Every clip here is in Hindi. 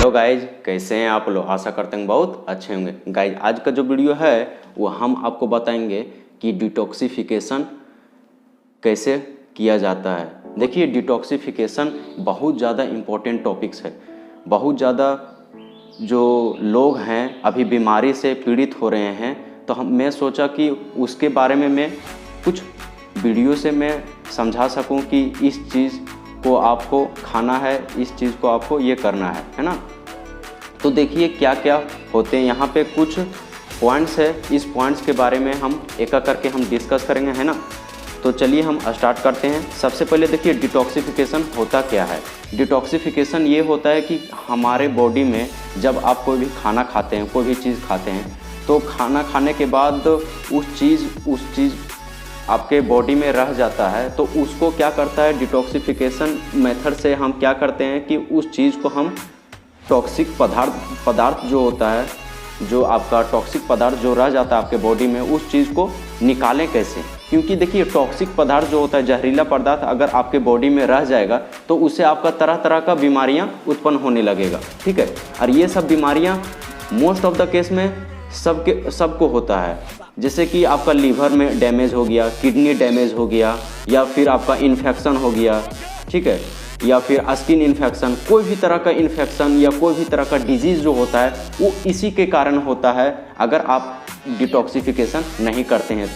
हेलो गाइज, कैसे हैं आप लोग। आशा करते हैं बहुत अच्छे होंगे। गाइज आज का जो वीडियो है वो हम आपको बताएंगे कि डिटॉक्सिफिकेशन कैसे किया जाता है। देखिए, डिटॉक्सिफिकेशन बहुत ज़्यादा इम्पोर्टेंट टॉपिक्स है। बहुत ज़्यादा जो लोग हैं अभी बीमारी से पीड़ित हो रहे हैं, तो मैं सोचा कि उसके बारे में मैं कुछ वीडियो से मैं समझा सकूं कि इस चीज़ को आपको खाना है, इस चीज़ को आपको ये करना है ना। तो देखिए क्या क्या होते हैं यहाँ पे, कुछ पॉइंट्स है। इस पॉइंट्स के बारे में हम एक एक करके हम डिस्कस करेंगे, है ना। तो चलिए हम स्टार्ट करते हैं। सबसे पहले देखिए डिटॉक्सिफिकेशन होता क्या है। डिटॉक्सिफिकेशन ये होता है कि हमारे बॉडी में जब आप कोई भी खाना खाते हैं, कोई भी चीज़ खाते हैं, तो खाना खाने के बाद उस चीज़ आपके बॉडी में रह जाता है। तो उसको क्या करता है, डिटॉक्सिफिकेशन मेथड से हम क्या करते हैं कि उस चीज़ को हम टॉक्सिक पदार्थ जो होता है, जो आपका टॉक्सिक पदार्थ जो रह जाता है आपके बॉडी में, उस चीज़ को निकालें कैसे। क्योंकि देखिए टॉक्सिक पदार्थ जो होता है, जहरीला पदार्थ अगर आपके बॉडी में रह जाएगा तो उससे आपका तरह तरह का बीमारियां उत्पन्न होने लगेगा, ठीक है। और ये सब बीमारियां मोस्ट ऑफ द केस में सबको होता है। जैसे कि आपका लीवर में डैमेज हो गया, किडनी डैमेज हो गया, या फिर आपका इन्फेक्शन हो गया, ठीक है, या फिर स्किन इन्फेक्शन, कोई भी तरह का इन्फेक्शन या कोई भी तरह का डिजीज़ जो होता है वो इसी के कारण होता है। अगर आप डिटॉक्सिफिकेशन नहीं करते हैं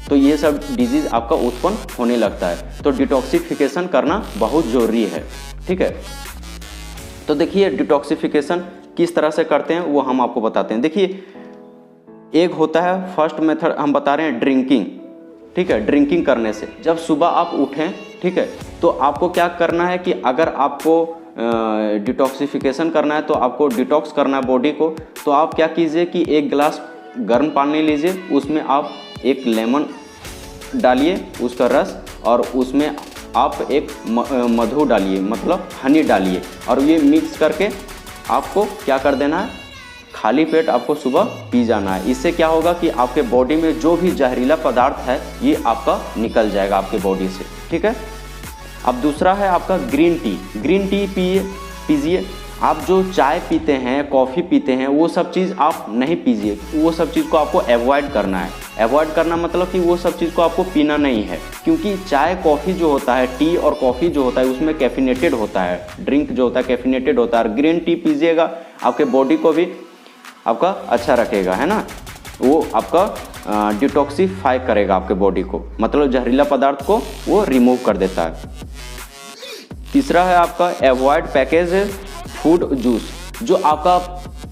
तो ये सब डिजीज़ आपका उत्पन्न होने लगता है। तो डिटॉक्सिफिकेशन करना बहुत ज़रूरी है, ठीक है। तो देखिए डिटॉक्सिफिकेशन किस तरह से करते हैं वो हम आपको बताते हैं। देखिए, एक होता है फर्स्ट मेथड हम बता रहे हैं ड्रिंकिंग, ठीक है। ड्रिंकिंग करने से जब सुबह आप उठें, ठीक है, तो आपको क्या करना है कि अगर आपको डिटॉक्सिफिकेशन करना है, तो आपको डिटॉक्स करना है बॉडी को, तो आप क्या कीजिए कि एक गिलास गर्म पानी लीजिए, उसमें आप एक लेमन डालिए, उसका रस, और उसमें आप एक मधु डालिए, मतलब हनी डालिए, और ये मिक्स करके आपको क्या कर देना है, खाली पेट आपको सुबह पी जाना है। इससे क्या होगा कि आपके बॉडी में जो भी जहरीला पदार्थ है ये आपका निकल जाएगा आपके बॉडी से, ठीक है। अब दूसरा है आपका ग्रीन टी। ग्रीन टी पीजिए। आप जो चाय पीते हैं, कॉफ़ी पीते हैं, वो सब चीज़ आप नहीं पीजिए। वो सब चीज़ को आपको अवॉइड करना है। अवॉइड करना मतलब कि वो सब चीज़ को आपको पीना नहीं है, क्योंकि चाय कॉफ़ी जो होता है, टी और कॉफ़ी जो होता है, उसमें कैफिनेटेड होता है। ड्रिंक जो होता है कैफिनेटेड होता है। और ग्रीन टी पीजिएगा, आपके बॉडी को भी आपका अच्छा रखेगा, है ना। वो आपका डिटॉक्सिफाई करेगा आपके बॉडी को, मतलब जहरीला पदार्थ को वो रिमूव कर देता है। तीसरा है आपका अवॉइड पैकेज फूड जूस। जो आपका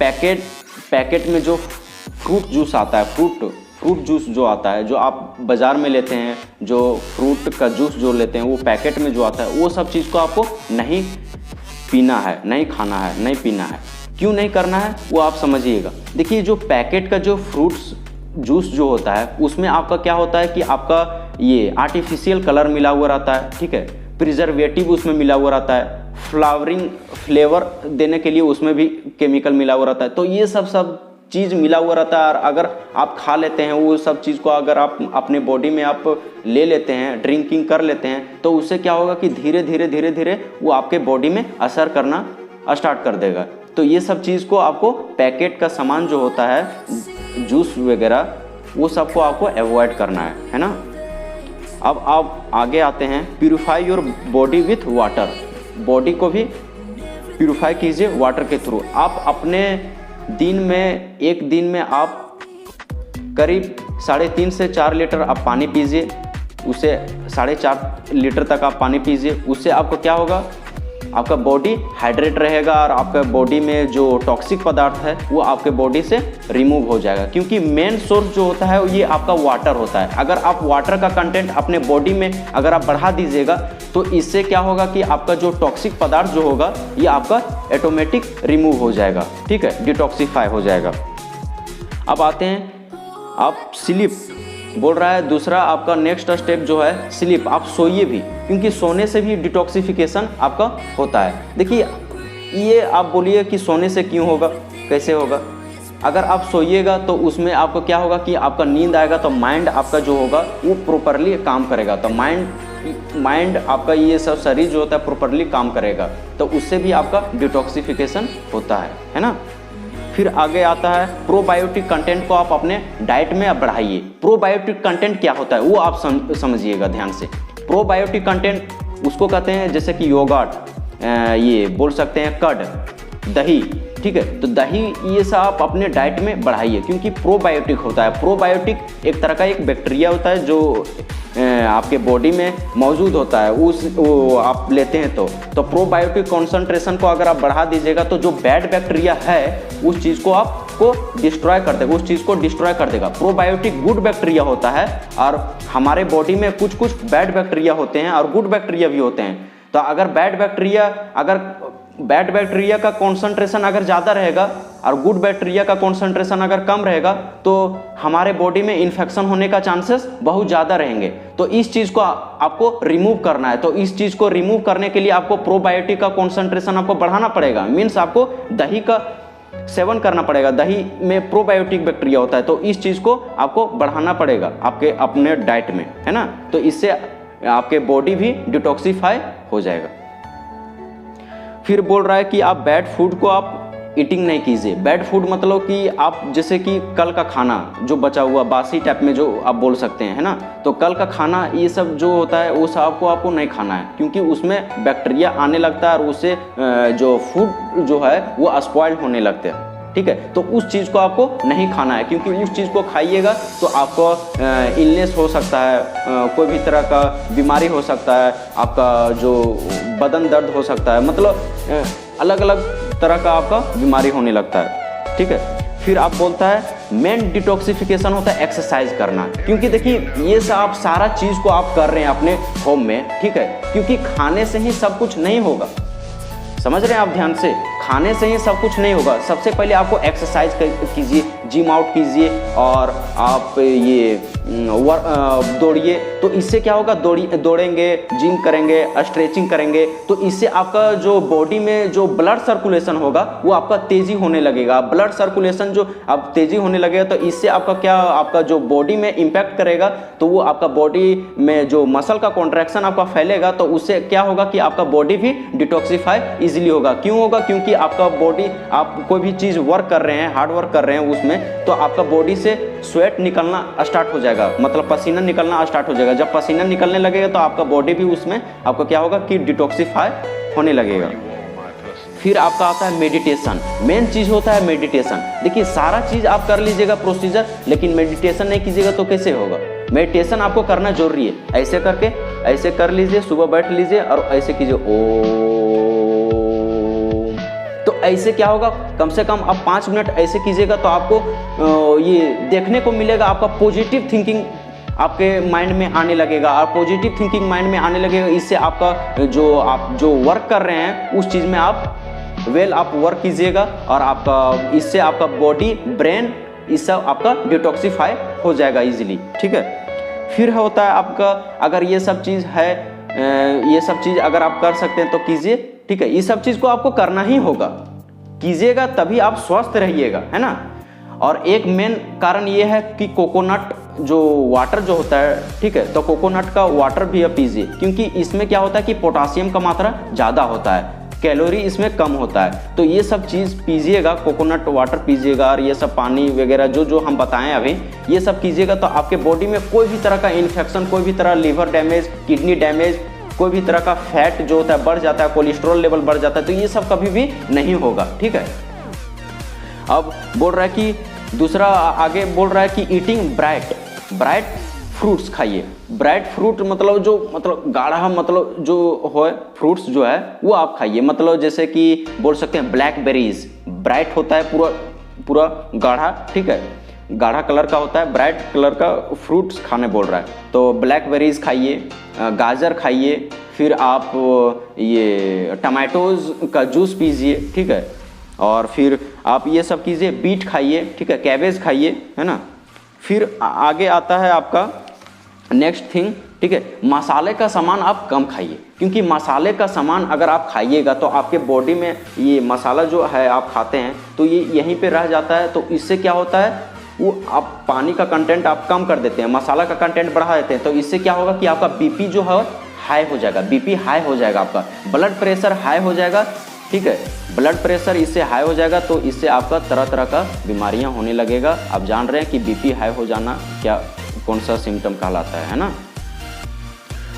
पैकेट में जो फ्रूट जूस आता है, फ्रूट जूस जो आता है, जो आप बाज़ार में लेते हैं, जो फ्रूट का जूस जो लेते हैं, वो पैकेट में जो आता है, वो सब चीज़ को आपको नहीं पीना है, नहीं खाना है, नहीं पीना है। क्यों नहीं करना है वो आप समझिएगा। देखिए, जो पैकेट का जो फ्रूट्स जूस जो होता है, उसमें आपका क्या होता है कि आपका ये आर्टिफिशियल कलर मिला हुआ रहता है, ठीक है। प्रिजर्वेटिव उसमें मिला हुआ रहता है। फ्लेवर देने के लिए उसमें भी केमिकल मिला हुआ रहता है। तो ये सब चीज़ मिला हुआ रहता है। और अगर आप खा लेते हैं वो सब चीज़ को, अगर आप अपने बॉडी में आप ले लेते हैं, ड्रिंकिंग कर लेते हैं, तो उससे क्या होगा कि धीरे धीरे वो आपके बॉडी में असर करना स्टार्ट कर देगा। तो ये सब चीज़ को आपको, पैकेट का सामान जो होता है, जूस वगैरह, वो सबको आपको अवॉइड करना है ना। अब आप आगे आते हैं, purify your body with water. Body को भी प्यूरिफाई कीजिए वाटर के थ्रू। आप अपने एक दिन में आप करीब 3.5 से 4 लीटर आप पानी पीजिए। उसे 4.5 लीटर तक आप पानी पीजिए। उससे आपको क्या होगा, आपका बॉडी हाइड्रेट रहेगा, और आपका बॉडी में जो टॉक्सिक पदार्थ है वो आपके बॉडी से रिमूव हो जाएगा। क्योंकि मेन सोर्स जो होता है ये आपका वाटर होता है। अगर आप वाटर का कंटेंट अपने बॉडी में अगर आप बढ़ा दीजिएगा, तो इससे क्या होगा कि आपका जो टॉक्सिक पदार्थ जो होगा ये आपका ऑटोमेटिक रिमूव हो जाएगा, ठीक है, डिटॉक्सिफाई हो जाएगा। अब आते हैं आप स्लीप बोल रहा है। दूसरा आपका नेक्स्ट स्टेप जो है स्लीप। आप सोइए भी, क्योंकि सोने से भी डिटॉक्सिफिकेशन आपका होता है। देखिए, ये आप बोलिए कि सोने से क्यों होगा, कैसे होगा। अगर आप सोइएगा तो उसमें आपको क्या होगा कि आपका नींद आएगा, तो माइंड आपका जो होगा वो प्रॉपरली काम करेगा। तो माइंड माइंड आपका ये सब शरीर जो होता है प्रॉपरली काम करेगा, तो उससे भी आपका डिटॉक्सिफिकेशन होता है ना। फिर आगे आता है प्रोबायोटिक कंटेंट को आप अपने डाइट में बढ़ाइए। प्रोबायोटिक कंटेंट क्या होता है वो आप समझिएगा ध्यान से। प्रोबायोटिक कंटेंट उसको कहते हैं जैसे कि योगर्ट, ये बोल सकते हैं कर्ड, दही, ठीक है। तो दही ये सब आप अपने डाइट में बढ़ाइए, क्योंकि प्रोबायोटिक होता है। प्रोबायोटिक एक तरह का एक बैक्टीरिया होता है जो आपके बॉडी में मौजूद होता है, वो आप लेते हैं तो प्रोबायोटिक कॉन्सेंट्रेशन को अगर आप बढ़ा दीजिएगा तो जो बैड बैक्टीरिया है उस चीज़ को आपको डिस्ट्रॉय कर देगा, उस चीज़ को डिस्ट्रॉय कर देगा। प्रोबायोटिक गुड बैक्टीरिया होता है, और हमारे बॉडी में कुछ कुछ बैड बैक्टीरिया होते हैं और गुड बैक्टीरिया भी होते हैं। तो अगर बैड बैक्टीरिया का कॉन्सेंट्रेशन अगर ज़्यादा रहेगा और गुड बैक्टीरिया का कॉन्सेंट्रेशन अगर कम रहेगा तो हमारे बॉडी में इन्फेक्शन होने का चांसेस बहुत ज़्यादा रहेंगे। तो इस चीज़ को आपको रिमूव करना है। तो इस चीज़ को रिमूव करने के लिए आपको प्रोबायोटिक का कॉन्सेंट्रेशन आपको बढ़ाना पड़ेगा। मीन्स आपको दही का सेवन करना पड़ेगा। दही में प्रोबायोटिक बैक्टीरिया होता है, तो इस चीज़ को आपको बढ़ाना पड़ेगा आपके अपने डाइट में, है ना। तो इससे आपके बॉडी भी डिटॉक्सिफाई हो जाएगा। फिर बोल रहा है कि आप बैड फूड को आप ईटिंग नहीं कीजिए। बैड फूड मतलब कि आप जैसे कि कल का खाना जो बचा हुआ बासी टाइप में जो आप बोल सकते हैं, है ना। तो कल का खाना ये सब जो होता है वो सब आपको नहीं खाना है, क्योंकि उसमें बैक्टीरिया आने लगता है और उससे जो फूड जो है वो स्पॉइल होने लगते हैं, ठीक है। तो उस चीज़ को आपको नहीं खाना है, क्योंकि उस चीज़ को खाइएगा तो आपको इलनेस हो सकता है, कोई भी तरह का बीमारी हो सकता है, आपका जो बदन दर्द हो सकता है, मतलब अलग अलग तरह का आपका बीमारी होने लगता है, ठीक है। फिर आप बोलता है मेन डिटॉक्सिफिकेशन होता है एक्सरसाइज करना, क्योंकि देखिए ये सब आप सारा चीज़ को आप कर रहे हैं अपने होम में, ठीक है। क्योंकि खाने से ही सब कुछ नहीं होगा, समझ रहे हैं आप ध्यान से। खाने से ही सब कुछ नहीं होगा। सबसे पहले आपको एक्सरसाइज कीजिए, जिम आउट कीजिए और आप ये दौड़िए। तो इससे क्या होगा, दौड़ेंगे, जिम करेंगे, स्ट्रेचिंग करेंगे, तो इससे आपका जो बॉडी में जो ब्लड सर्कुलेशन होगा वो आपका तेज़ी होने लगेगा। ब्लड सर्कुलेशन जो आप तेज़ी होने लगेगा तो इससे आपका क्या, आपका जो बॉडी में इम्पैक्ट करेगा, तो वो आपका बॉडी में जो मसल का कॉन्ट्रैक्शन आपका फैलेगा, तो उससे क्या होगा कि आपका बॉडी भी डिटॉक्सिफाई इजीली होगा। क्यों होगा, क्योंकि आपका बॉडी, आप कोई भी चीज़ वर्क कर रहे हैं, हार्ड वर्क कर रहे हैं उसमें, तो आपका बॉडी से स्वेट निकलना स्टार्ट हो जाएगा, मतलब पसीना निकलना स्टार्ट हो जाएगा। जब पसीना निकलने लगेगा तो आपका बॉडी भी उसमें आपका क्या होगा कि डिटॉक्सिफाई होने लगेगा। फिर आपका आता है मेडिटेशन। मेन चीज़ होता है मेडिटेशन। देखिए सारा चीज़ आप कर लीजिएगा प्रोसीजर, लेकिन मेडिटेशन नहीं कीजिएगा तो कैसे होगा। मेडिटेशन आपको करना जरूरी है। ऐसे करके ऐसे कर लीजिए, सुबह बैठ लीजिए और ऐसे कीजिए ओ। तो ऐसे क्या होगा, कम से कम आप 5 मिनट ऐसे कीजिएगा तो आपको ये देखने को मिलेगा, आपका पॉजिटिव थिंकिंग आपके माइंड में आने लगेगा। और पॉजिटिव थिंकिंग माइंड में आने लगेगा, इससे आपका आप जो वर्क कर रहे हैं उस चीज़ में आप आप वर्क कीजिएगा और आपका इससे आपका बॉडी, ब्रेन, इस सब आपका डिटॉक्सिफाई हो जाएगा इजीली, ठीक है। फिर होता है आपका, अगर ये सब चीज़ है, ये सब चीज़ अगर आप कर सकते हैं तो कीजिए, ठीक है। ये सब चीज़ को आपको करना ही होगा, कीजिएगा तभी आप स्वस्थ रहिएगा, है ना। और एक मेन कारण ये है कि कोकोनट जो वाटर जो होता है, ठीक है, तो कोकोनट का वाटर भी आप पीजिए, क्योंकि इसमें क्या होता है कि पोटासियम का मात्रा ज़्यादा होता है, कैलोरी इसमें कम होता है। तो ये सब चीज़ पीजिएगा, कोकोनट वाटर पीजिएगा और ये सब पानी वगैरह जो हम बताएं अभी, ये सब कीजिएगा तो आपके बॉडी में कोई भी तरह का इन्फेक्शन, कोई भी तरह लीवर डैमेज, किडनी डैमेज, कोई भी तरह का फैट जो होता है बढ़ जाता है, कोलेस्ट्रॉल लेवल बढ़ जाता है, तो ये सब कभी भी नहीं होगा, ठीक है। अब बोल रहा है कि दूसरा आगे बोल रहा है कि ईटिंग ब्राइट फ्रूट्स खाइए। ब्राइट फ्रूट मतलब गाढ़ा, मतलब जो है फ्रूट्स जो है वो आप खाइए। मतलब जैसे कि बोल सकते हैं ब्लैकबेरीज, ब्राइट होता है, पूरा गाढ़ा, ठीक है, गाढ़ा कलर का होता है, ब्राइट कलर का फ्रूट्स खाने बोल रहा है। तो ब्लैकबेरीज खाइए, गाजर खाइए, फिर आप ये टमाटोज का जूस पीजिए, ठीक है। और फिर आप ये सब कीजिए, बीट खाइए, ठीक है, कैबेज खाइए, है ना। फिर आगे आता है आपका नेक्स्ट थिंग, ठीक है, मसाले का सामान आप कम खाइए, क्योंकि मसाले का सामान अगर आप खाइएगा तो आपके बॉडी में ये मसाला जो है आप खाते हैं तो ये यहीं पे रह जाता है। तो इससे क्या होता है, वो आप पानी का कंटेंट आप कम कर देते हैं, मसाला का कंटेंट बढ़ा देते हैं। तो इससे क्या होगा कि आपका बीपी जो है हाई हो जाएगा, बीपी हाई हो जाएगा, आपका ब्लड प्रेशर हाई हो जाएगा, ठीक है। ब्लड प्रेशर इससे हाई हो जाएगा तो इससे आपका तरह तरह का बीमारियां होने लगेगा। आप जान रहे हैं कि बीपी हाई हो जाना क्या कौन सा सिम्टम कहलाता है ना।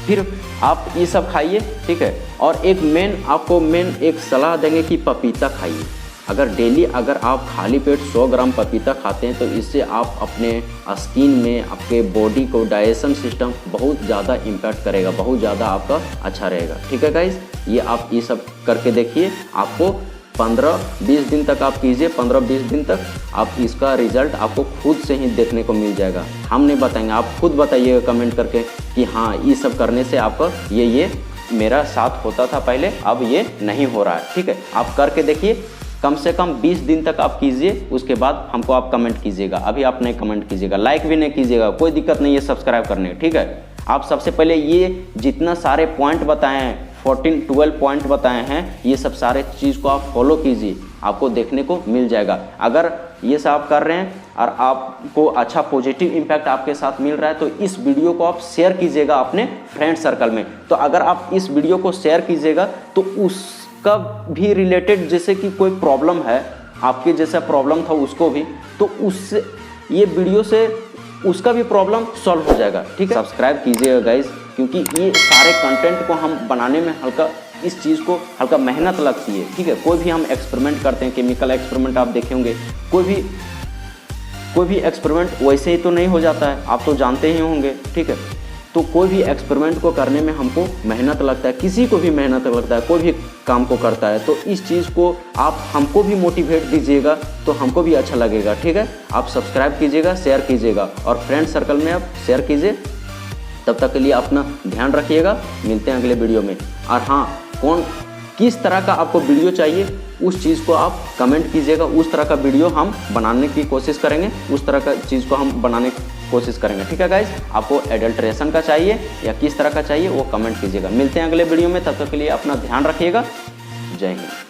फिर आप ये सब खाइए, ठीक है। और आपको एक सलाह देंगे कि पपीता खाइए। अगर डेली अगर आप खाली पेट 100 ग्राम पपीता खाते हैं तो इससे आप अपने स्किन में, आपके बॉडी को, डाइजेशन सिस्टम बहुत ज़्यादा इम्पैक्ट करेगा, बहुत ज़्यादा आपका अच्छा रहेगा, ठीक है गाइज। ये आप ये सब करके देखिए, आपको 15-20 दिन तक आप कीजिए, 15-20 दिन तक आप इसका रिजल्ट आपको खुद से ही देखने को मिल जाएगा। हम नहीं बताएंगे, आप खुद बताइएगा कमेंट करके कि हाँ ये सब करने से आपका ये मेरा साथ होता था पहले, अब ये नहीं हो रहा है, ठीक है। आप करके देखिए, कम से कम 20 दिन तक आप कीजिए, उसके बाद हमको आप कमेंट कीजिएगा। अभी आप नहीं कमेंट कीजिएगा, लाइक भी नहीं कीजिएगा, कोई दिक्कत नहीं है, सब्सक्राइब करने, ठीक है। आप सबसे पहले ये जितना सारे पॉइंट बताए हैं, 14-12 पॉइंट बताए हैं, ये सब सारे चीज़ को आप फॉलो कीजिए, आपको देखने को मिल जाएगा। अगर ये सब आप कर रहे हैं और आपको अच्छा पॉजिटिव इम्पैक्ट आपके साथ मिल रहा है तो इस वीडियो को आप शेयर कीजिएगा अपने फ्रेंड सर्कल में। तो अगर आप इस वीडियो को शेयर कीजिएगा तो उसका भी रिलेटेड, जैसे कि कोई प्रॉब्लम है, आपके जैसा प्रॉब्लम था उसको भी, तो उससे ये वीडियो से उसका भी प्रॉब्लम सॉल्व हो जाएगा, ठीक है। सब्सक्राइब कीजिएगा गाइज, क्योंकि ये सारे कंटेंट को हम बनाने में हल्का, इस चीज़ को हल्का मेहनत लगती है, ठीक है। कोई भी हम एक्सपेरिमेंट करते हैं, केमिकल एक्सपेरिमेंट आप देखे होंगे, कोई भी एक्सपेरिमेंट वैसे ही तो नहीं हो जाता है, आप तो जानते ही होंगे, ठीक है। तो कोई भी एक्सपेरिमेंट को करने में हमको मेहनत लगता है, किसी को भी मेहनत लगता है, कोई भी काम को करता है। तो इस चीज़ को आप हमको भी मोटिवेट दीजिएगा तो हमको भी अच्छा लगेगा, ठीक है। आप सब्सक्राइब कीजिएगा, शेयर कीजिएगा और फ्रेंड सर्कल में आप शेयर कीजिए। तब तक के लिए अपना ध्यान रखिएगा, मिलते हैं अगले वीडियो में। और हाँ, किस तरह का आपको वीडियो चाहिए उस चीज़ को आप कमेंट कीजिएगा, उस तरह का वीडियो हम बनाने की कोशिश करेंगे, उस तरह का चीज़ को हम बनाने की कोशिश करेंगे, ठीक है गाइज। आपको एडल्ट्रेशन का चाहिए या किस तरह का चाहिए वो कमेंट कीजिएगा। मिलते हैं अगले वीडियो में, तब तक के लिए अपना ध्यान रखिएगा। जय हिंद।